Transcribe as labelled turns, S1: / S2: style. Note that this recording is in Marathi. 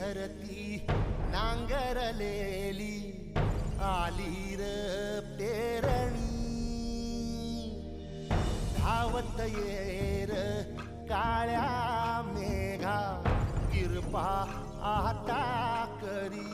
S1: धरती नांगरलेली आली र पेरणी धावत येर काळ्या मेघा कृपा आता करी